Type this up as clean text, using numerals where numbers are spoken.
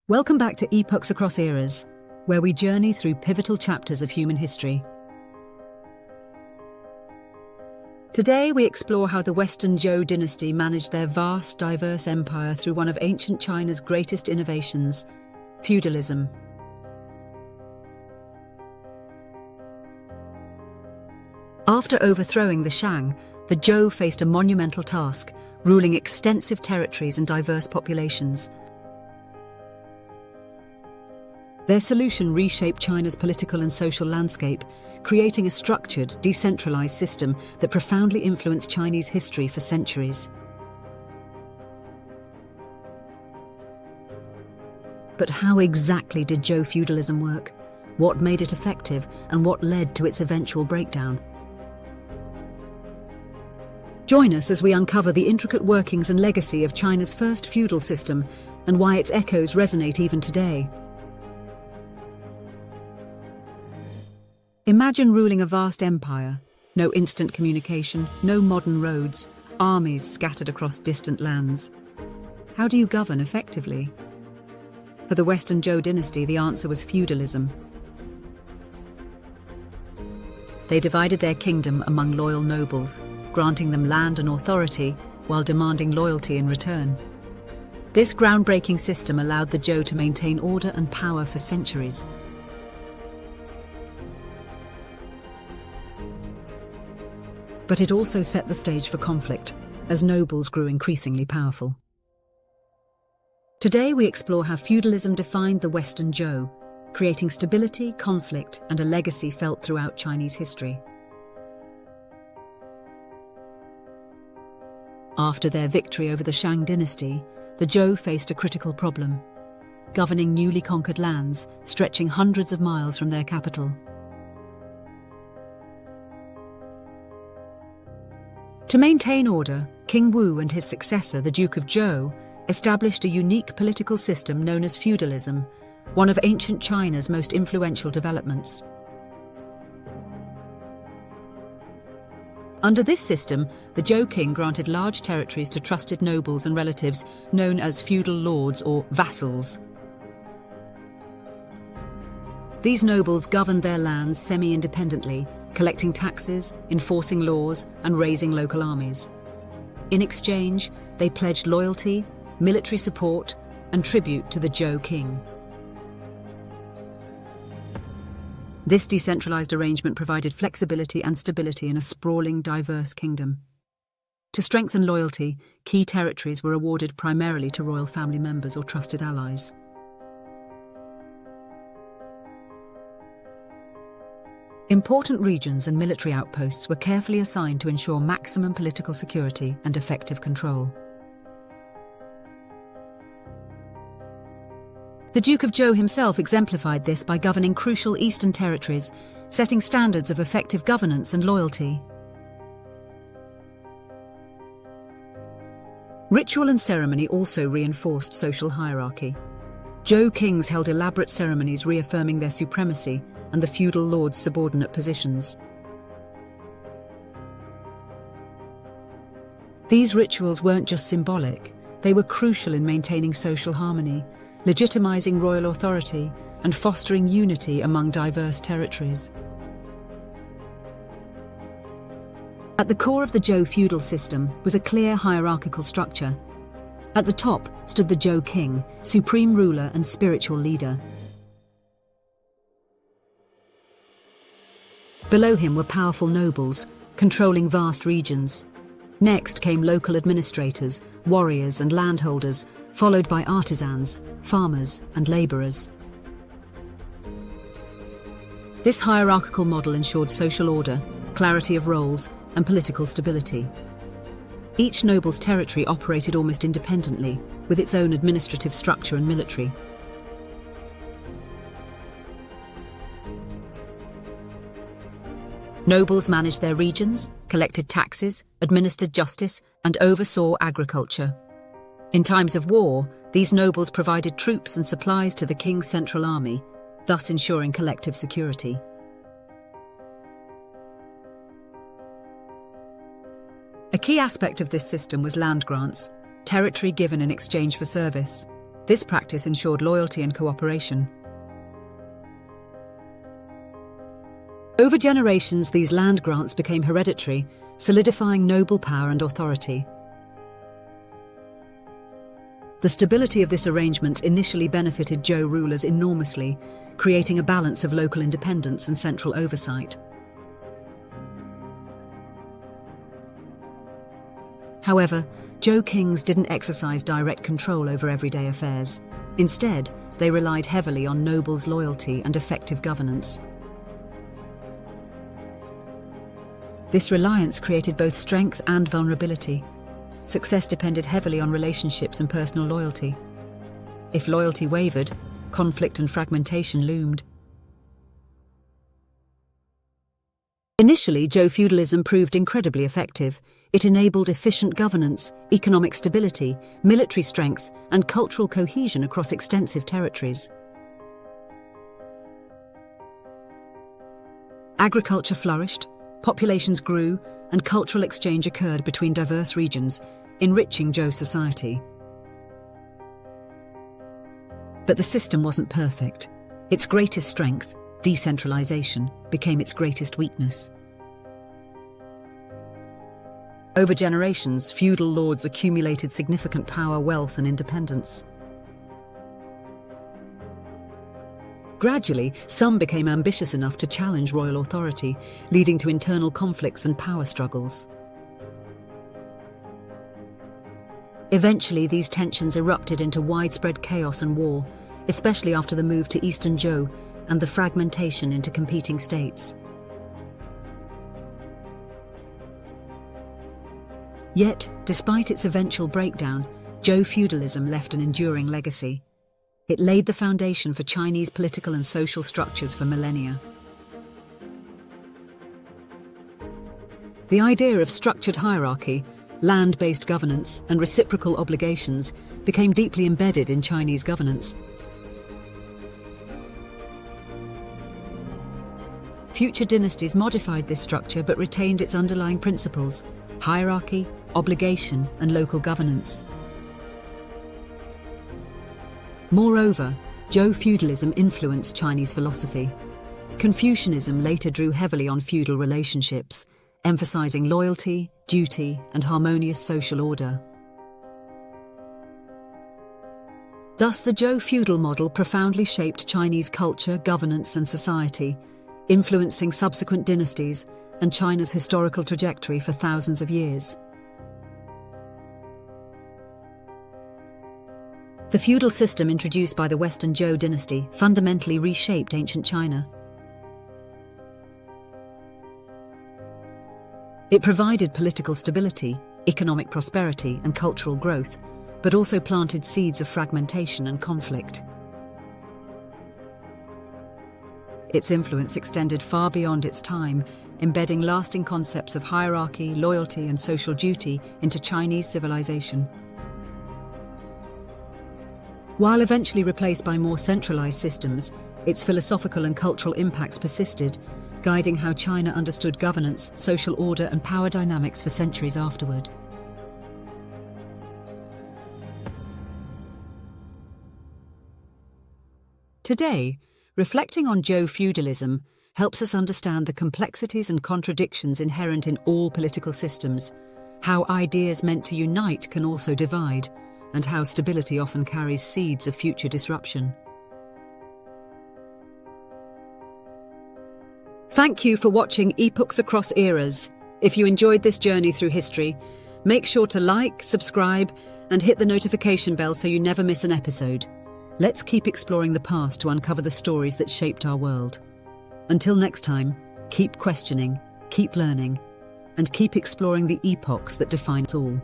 Welcome back to Epochs Across Eras, where we journey through pivotal chapters of human history. Today we explore how the Western Zhou Dynasty managed their vast, diverse empire through one of ancient China's greatest innovations, feudalism. After overthrowing the Shang, the Zhou faced a monumental task, ruling extensive territories and diverse populations. Their solution reshaped China's political and social landscape, creating a structured, decentralized system that profoundly influenced Chinese history for centuries. But how exactly did Zhou feudalism work? What made it effective, and what led to its eventual breakdown? Join us as we uncover the intricate workings and legacy of China's first feudal system and why its echoes resonate even today. Imagine ruling a vast empire. No instant communication, no modern roads, armies scattered across distant lands. How do you govern effectively? For the Western Zhou Dynasty, the answer was feudalism. They divided their kingdom among loyal nobles, granting them land and authority while demanding loyalty in return. This groundbreaking system allowed the Zhou to maintain order and power for centuries. But it also set the stage for conflict, as nobles grew increasingly powerful. Today we explore how feudalism defined the Western Zhou, creating stability, conflict, and a legacy felt throughout Chinese history. After their victory over the Shang dynasty, the Zhou faced a critical problem: governing newly conquered lands, stretching hundreds of miles from their capital. To maintain order, King Wu and his successor, the Duke of Zhou, established a unique political system known as feudalism, one of ancient China's most influential developments. Under this system, the Zhou king granted large territories to trusted nobles and relatives known as feudal lords or vassals. These nobles governed their lands semi-independently, collecting taxes, enforcing laws, and raising local armies. In exchange, they pledged loyalty, military support, and tribute to the Zhou king. This decentralized arrangement provided flexibility and stability in a sprawling, diverse kingdom. To strengthen loyalty, key territories were awarded primarily to royal family members or trusted allies. Important regions and military outposts were carefully assigned to ensure maximum political security and effective control. The Duke of Zhou himself exemplified this by governing crucial eastern territories, setting standards of effective governance and loyalty. Ritual and ceremony also reinforced social hierarchy. Zhou kings held elaborate ceremonies reaffirming their supremacy and the feudal lords' subordinate positions. These rituals weren't just symbolic, they were crucial in maintaining social harmony, legitimizing royal authority, and fostering unity among diverse territories. At the core of the Zhou feudal system was a clear hierarchical structure. At the top stood the Zhou king, supreme ruler and spiritual leader. Below him were powerful nobles, controlling vast regions. Next came local administrators, warriors and landholders, followed by artisans, farmers and laborers. This hierarchical model ensured social order, clarity of roles, and political stability. Each noble's territory operated almost independently, with its own administrative structure and military. Nobles managed their regions, collected taxes, administered justice, and oversaw agriculture. In times of war, these nobles provided troops and supplies to the king's central army, thus ensuring collective security. A key aspect of this system was land grants, territory given in exchange for service. This practice ensured loyalty and cooperation. Over generations, these land grants became hereditary, solidifying noble power and authority. The stability of this arrangement initially benefited Zhou rulers enormously, creating a balance of local independence and central oversight. However, Zhou kings didn't exercise direct control over everyday affairs. Instead, they relied heavily on nobles' loyalty and effective governance. This reliance created both strength and vulnerability. Success depended heavily on relationships and personal loyalty. If loyalty wavered, conflict and fragmentation loomed. Initially, Zhou feudalism proved incredibly effective. It enabled efficient governance, economic stability, military strength, and cultural cohesion across extensive territories. Agriculture flourished, populations grew, and cultural exchange occurred between diverse regions, enriching Zhou society. But the system wasn't perfect. Its greatest strength, decentralization, became its greatest weakness. Over generations, feudal lords accumulated significant power, wealth, and independence. Gradually, some became ambitious enough to challenge royal authority, leading to internal conflicts and power struggles. Eventually, these tensions erupted into widespread chaos and war, especially after the move to Eastern Zhou and the fragmentation into competing states. Yet, despite its eventual breakdown, Zhou feudalism left an enduring legacy. It laid the foundation for Chinese political and social structures for millennia. The idea of structured hierarchy, land-based governance, and reciprocal obligations became deeply embedded in Chinese governance. Future dynasties modified this structure but retained its underlying principles: hierarchy, obligation, and local governance. Moreover, Zhou feudalism influenced Chinese philosophy. Confucianism later drew heavily on feudal relationships, emphasizing loyalty, duty, and harmonious social order. Thus, the Zhou feudal model profoundly shaped Chinese culture, governance, and society, influencing subsequent dynasties and China's historical trajectory for thousands of years. The feudal system introduced by the Western Zhou Dynasty fundamentally reshaped ancient China. It provided political stability, economic prosperity, and cultural growth, but also planted seeds of fragmentation and conflict. Its influence extended far beyond its time, embedding lasting concepts of hierarchy, loyalty, and social duty into Chinese civilization. While eventually replaced by more centralized systems, its philosophical and cultural impacts persisted, guiding how China understood governance, social order, and power dynamics for centuries afterward. Today, reflecting on Zhou feudalism helps us understand the complexities and contradictions inherent in all political systems, how ideas meant to unite can also divide, and how stability often carries seeds of future disruption. Thank you for watching Epochs Across Eras. If you enjoyed this journey through history, make sure to like, subscribe, and hit the notification bell so you never miss an episode. Let's keep exploring the past to uncover the stories that shaped our world. Until next time, keep questioning, keep learning, and keep exploring the epochs that define us all.